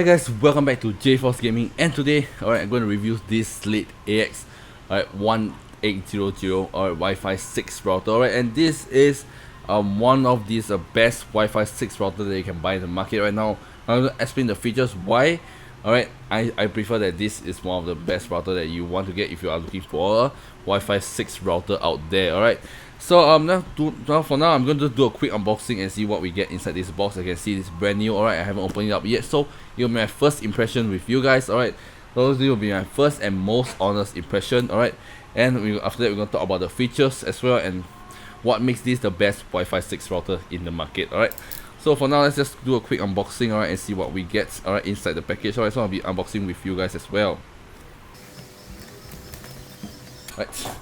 guys, welcome back to JForce Gaming, and today, I'm going to review this Slate AX1800 Wi-Fi 6 router, and this is one of these best Wi-Fi 6 router that you can buy in the market right now. I'm going to explain the features why. I prefer that this is one of the best router that you want to get if you are looking for a Wi-Fi 6 router out there. So for now I'm going to do a quick unboxing and see what we get inside this box. I can see it's brand new. I haven't opened it up yet, so it'll be my first impression with you guys. Those will be my first and most honest impression. And after that we're going to talk about the features as well and what makes this the best Wi-Fi 6 router in the market. So for now, let's just do a quick unboxing, and see what we get, inside the package. So I'll be unboxing with you guys as well.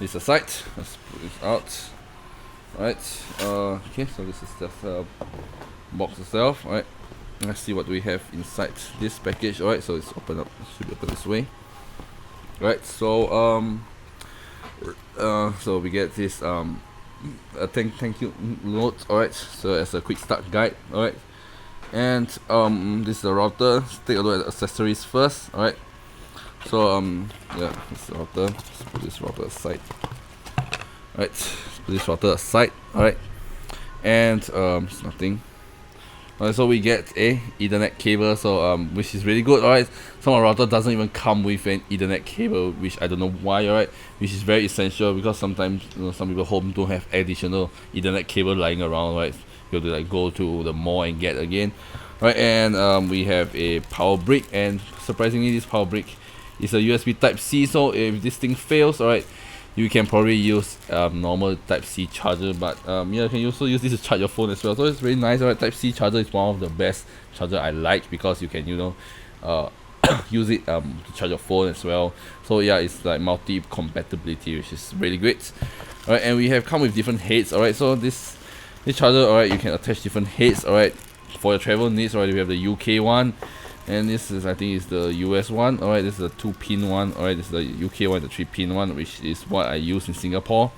This aside, let's put this out. Okay, so this is just box itself. Let's see what we have inside this package. So it's open up, should be open this way. So so we get this a thank you note. So as a quick start guide. And this is the router. Let's take a look at the accessories first. So yeah, this is the router. Let's put this router aside. Let's put this router aside. And it's nothing. So we get a Ethernet cable, so which is really good. Some of our router doesn't even come with an Ethernet cable, which I don't know why. Which is very essential because sometimes some people home don't have additional Ethernet cable lying around. You have to go to the mall and get again. And we have a power brick, and surprisingly this power brick is a USB Type C. So if this thing fails, you can probably use normal Type C charger, but yeah, you can also use this to charge your phone as well. So it's very nice. Type C charger is one of the best charger I like because you can use it to charge your phone as well. So yeah, it's like multi compatibility, which is really great. And we have come with different heads. So this charger, you can attach different heads. For your travel needs. We have the UK one, and this is, I think, is the US one. This is the 2-pin one. This is the UK one, the 3-pin one, which is what I use in Singapore.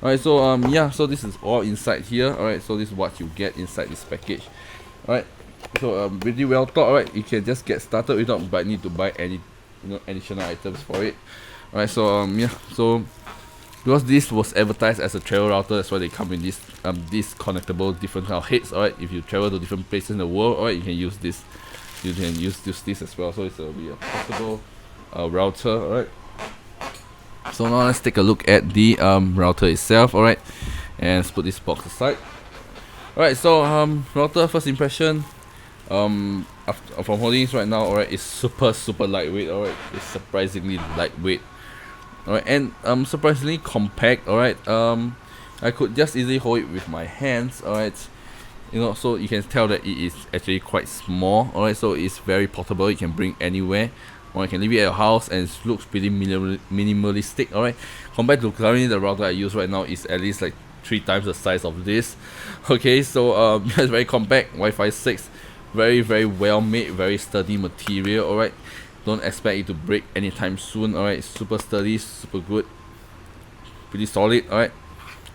So yeah, so this is all inside here. So this is what you get inside this package. So really well thought. You can just get started without need to buy any additional items for it. So yeah, so because this was advertised as a travel router, that's why they come in this connectable different kind of heads. If you travel to different places in the world, you can use this. You can use this as well. So it's be a portable router. So now let's take a look at the router itself. And let's put this box aside. So router first impression, from holding this right now, is super lightweight. It's surprisingly lightweight. And surprisingly compact. I could just easily hold it with my hands. So you can tell that it is actually quite small. So it's very portable. You can bring anywhere, or you can leave it at your house, and it looks pretty minimalistic. Compared to currently the router I use right now is at least like 3 times the size of this. So it's very compact. Wi-Fi 6, very well made, very sturdy material. Don't expect it to break anytime soon. It's super sturdy, super good, pretty solid.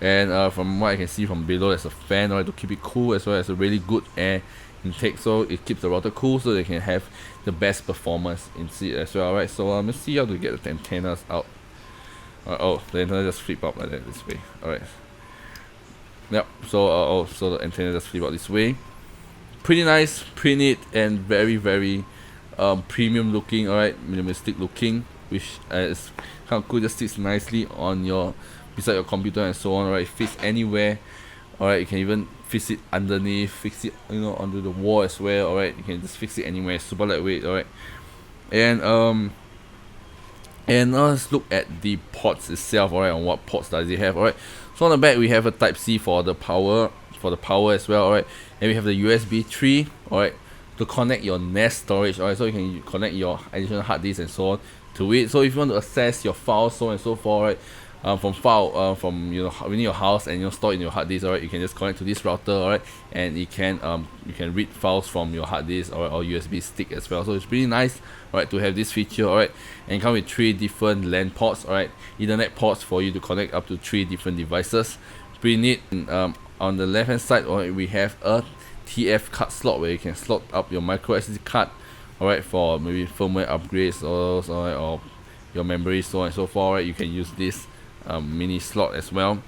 And from what I can see from below, there's a fan to keep it cool, as well as a really good air intake, so it keeps the router cool, so they can have the best performance in it as well. So let's see how to get the antennas out. Oh, the antenna just flip up like that this way. Yep. So so the antenna just flip out this way. Pretty nice, pretty neat, and very premium looking. Minimalistic looking, which is kind of cool. Just sits nicely on beside your computer and so on. It fits anywhere. You can even fix it underneath, fix it under the wall as well. You can just fix it anywhere. Super lightweight. And now let's look at the ports itself. On what ports does it have? So on the back we have a Type C for the power as well. And we have the USB 3 to connect your NAS storage. So you can connect your additional hard disk and so on to it. So if you want to access your files, so on and so forth, from within your house and store in your hard disk, you can just connect to this router, and you can read files from your hard disk or USB stick as well. So it's pretty nice, to have this feature, and come with 3 different LAN ports, Ethernet ports for you to connect up to 3 different devices. Pretty neat. And, on the left hand side, we have a TF card slot where you can slot up your micro SD card alright, for maybe firmware upgrades or your memory, so on and so forth, right? You can use this mini slot as well.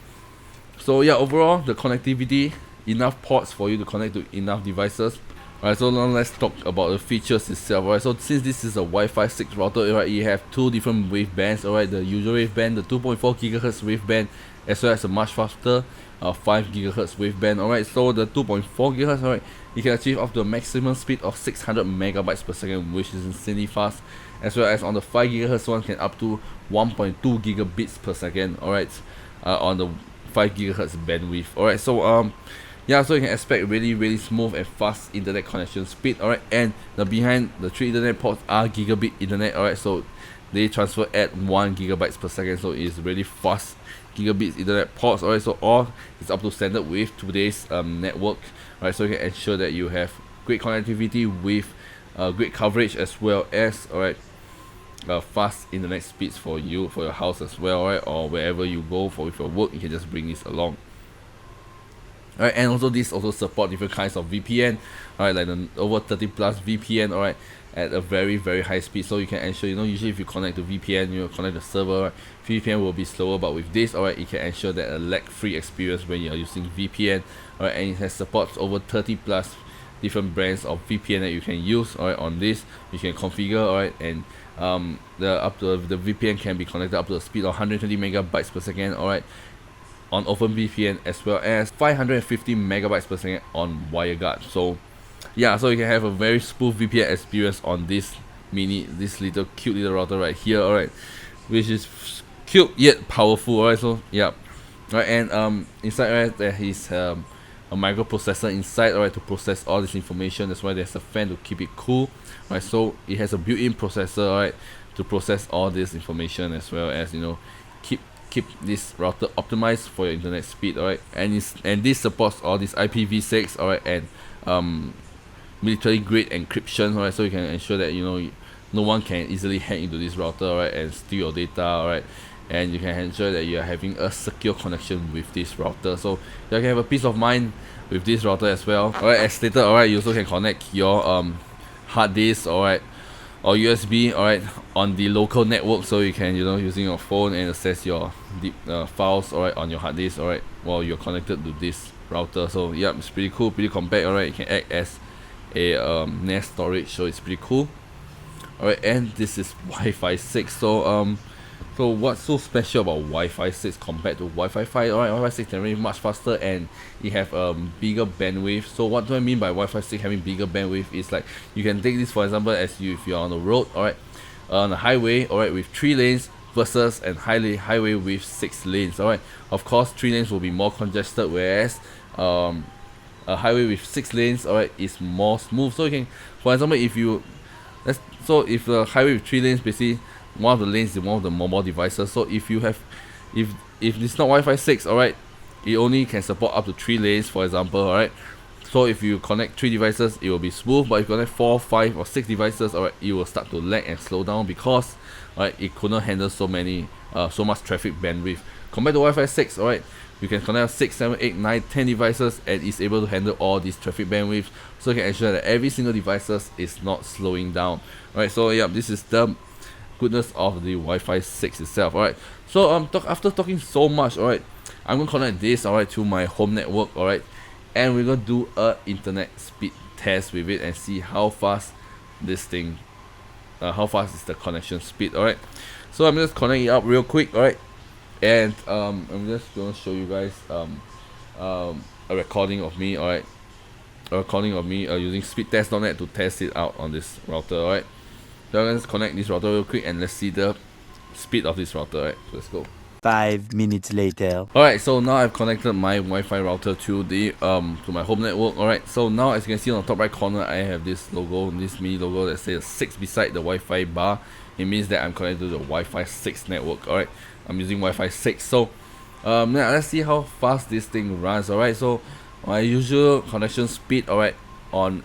So yeah, overall the connectivity, enough ports for you to connect to enough devices. Alright, so now let's talk about the features itself. Alright, so since this is a Wi-Fi 6 router, right, you have two different wavebands. Alright, the usual waveband, the 2.4 GHz waveband, as well as a much faster 5 GHz waveband. Alright, so the 2.4 GHz, alright, you can achieve up to a maximum speed of 600 megabytes per second, which is insanely fast. As well as on the 5 GHz one can up to 1.2 gigabits per second. Alright, on the 5 GHz bandwidth. Alright, so yeah, so you can expect really smooth and fast internet connection speed. Alright, and behind the 3 internet ports are gigabit internet. Alright, so they transfer at 1 gigabytes per second, so it's really fast gigabit internet ports. Alright, so all is up to standard with today's network. Alright, so you can ensure that you have great connectivity with great coverage, as well as fast internet speeds for you, for your house as well, right? Or wherever you go for with your work, you can just bring this along. Alright, and also this also support different kinds of VPN, alright, like the over 30 plus VPN, alright, at a very high speed. So you can ensure, usually if you connect to VPN, you connect the server, right, VPN will be slower, but with this, alright, you can ensure that a lag-free experience when you are using VPN, alright, and it has supports over 30 plus different brands of VPN that you can use. Alright, on this you can configure, alright, and the VPN can be connected up to a speed of 120 megabytes per second, alright, on OpenVPN, as well as 550 megabytes per second on WireGuard. So yeah, so you can have a very smooth VPN experience on this little cute little router right here, alright, which is cute yet powerful. Alright, so yeah, right, and inside, right, there is a microprocessor inside, alright, to process all this information. That's why there's a fan to keep it cool, right? So it has a built-in processor, alright, to process all this information, as well as keep this router optimized for your internet speed, alright, and this supports all this IPv6, alright, and military grade encryption, alright, so you can ensure that no one can easily hack into this router, alright, and steal your data, alright, and you can ensure that you are having a secure connection with this router, so you can have a peace of mind with this router as well. Alright, as stated, alright, you also can connect your hard disk, alright, or USB, alright, on the local network, so you can using your phone and access your files, alright, on your hard disk, alright, while you're connected to this router. So yeah, it's pretty cool, pretty compact, alright. It can act as a NAS storage, so it's pretty cool. Alright, and this is Wi-Fi 6. So what's so special about Wi-Fi 6 compared to Wi-Fi 5? Alright, Wi-Fi 6 can run much faster and it have bigger bandwidth. So what do I mean by Wi-Fi 6 having bigger bandwidth? Is like you can take this, for example, as if you're on the road, alright, on a highway, alright, with 3 lanes versus a highway with 6 lanes. Alright, of course 3 lanes will be more congested, whereas a highway with 6 lanes, alright, is more smooth. So you can, for example, if the highway with 3 lanes, basically one of the lanes is one of the mobile devices. So if it's not Wi-Fi 6, alright, it only can support up to 3 lanes, for example, alright. So if you connect 3 devices, it will be smooth, but if you connect 4, 5, or 6 devices, alright, it will start to lag and slow down because, alright, it couldn't handle so much traffic bandwidth. Compared to Wi-Fi 6, alright, you can connect 6, 7, 8, 9, 10 devices and it's able to handle all these traffic bandwidth, so you can ensure that every single devices is not slowing down. Alright, so yeah, this is the goodness of the Wi-Fi 6 itself. Alright, so after talking so much, alright, I'm gonna connect this, alright, to my home network, alright, and we're gonna do a internet speed test with it and see how fast this thing, how fast is the connection speed. Alright, so I'm just connecting it up real quick, alright, and I'm just gonna show you guys a recording of me, alright, using speedtest.net to test it out on this router. Alright, so let's connect this router real quick and let's see the speed of this router. Alright, so let's go. 5 minutes later. Alright, so now I've connected my Wi-Fi router to the to my home network. Alright, so now as you can see on the top right corner, I have this logo, this mini logo that says 6 beside the Wi-Fi bar. It means that I'm connected to the Wi-Fi 6 network. Alright, I'm using Wi-Fi 6. So now let's see how fast this thing runs. Alright, so my usual connection speed, alright, on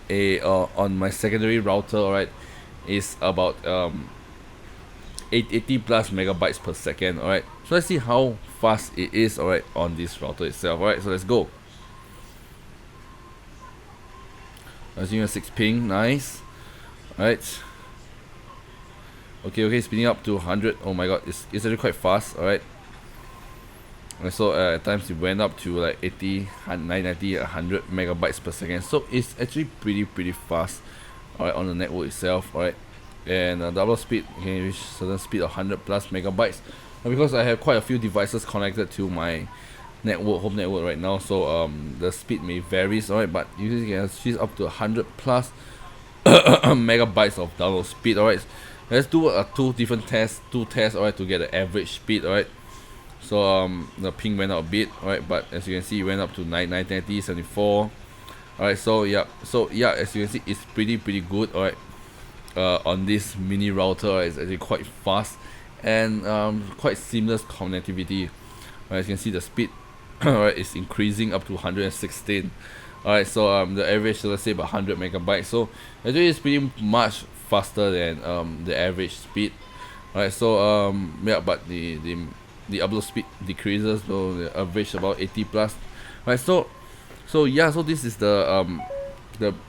on my secondary router, alright, is about 80 plus megabytes per second. Alright, so let's see how fast it is, alright, on this router itself. Alright, so let's go. I'm using a 6 ping, nice. Alright. Okay, speeding up to 100. Oh my god, it's actually quite fast. Alright. And so at times it went up to like 80, 90, 100 megabytes per second. So it's actually pretty fast. Alright, on the network itself. Alright. And double speed, you can reach certain speed of 100 plus megabytes. And because I have quite a few devices connected to my network, home network right now, so the speed may varies. Alright, but usually you can achieve up to 100 plus megabytes of download speed. Alright, let's do two tests. Alright, to get the average speed. Alright, so the ping went up a bit. Alright, but as you can see, it went up to 990, 74. Alright, so yeah, as you can see, it's pretty good. Alright, on this mini router, it's actually quite fast and quite seamless connectivity. As you can see, the speed alright is increasing up to 116. Alright, so the average, so let's say about 100 megabytes. So actually it's pretty much faster than the average speed. Alright, so yeah, but the upload speed decreases, so the average about 80 plus. Alright, so yeah, so this is the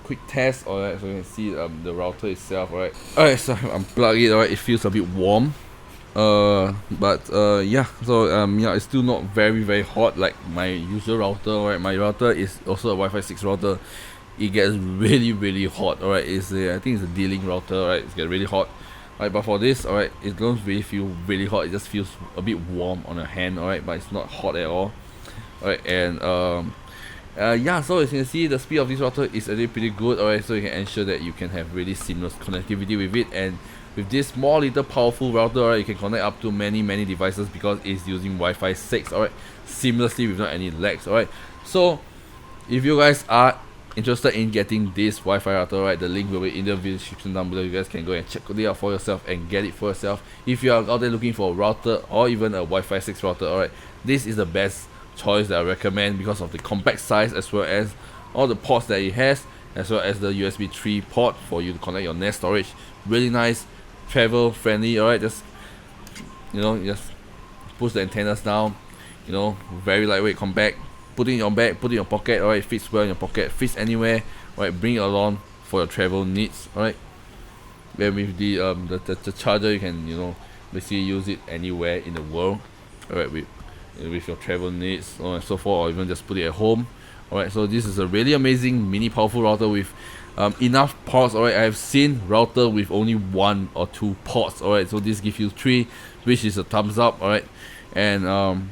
quick test. Alright, so you can see the router itself. Alright, so unplug it. Alright, it feels a bit warm. But yeah, so yeah, it's still not very hot like my usual router. Alright, my router is also a Wi-Fi 6 router. It gets really hot. Alright, I think it's a 𝖩 router. Alright, it gets really hot. Alright, but for this, alright, it don't really feel really hot. It just feels a bit warm on your hand. Alright, but it's not hot at all. Alright, and yeah, so as you can see, the speed of this router is actually pretty good. Alright, so you can ensure that you can have really seamless connectivity with it. And with this small little powerful router, alright, you can connect up to many devices because it's using Wi-Fi 6, alright, seamlessly without any lags. Alright, so if you guys are interested in getting this Wi-Fi router, alright, the link will be in the video description down below. You guys can go and check it out for yourself and get it for yourself. If you are out there looking for a router or even a Wi-Fi 6 router, alright, this is the best choice that I recommend because of the compact size, as well as all the ports that it has, as well as the USB 3 port for you to connect your NAS storage. Really nice, travel friendly. Alright, just just push the antennas down, very lightweight, compact. Put it in your bag, put it in your pocket. Alright, it fits well in your pocket, fits anywhere. Alright, bring it along for your travel needs. Alright, then with the charger, you can basically use it anywhere in the world. Alright, with your travel needs, so on and so forth, or even just put it at home. Alright, so this is a really amazing mini powerful router with enough ports. Alright, I have seen router with only 1 or 2 ports. Alright, so this gives you 3, which is a thumbs up. Alright, and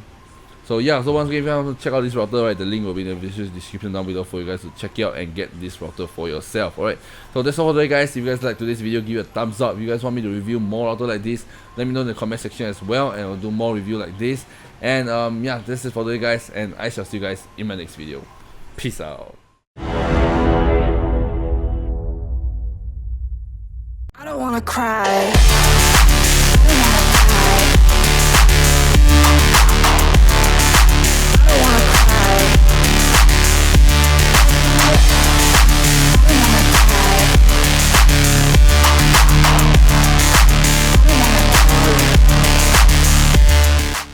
so yeah, so once again, if you want to check out this router, right, the link will be in the video description down below for you guys to check it out and get this router for yourself. Alright, so that's all for today, guys. If you guys like today's video, give it a thumbs up. If you guys want me to review more router like this, let me know in the comment section as well, and I'll do more review like this. And yeah, this is for today, guys, and I shall see you guys in my next video. Peace out. I don't wanna cry.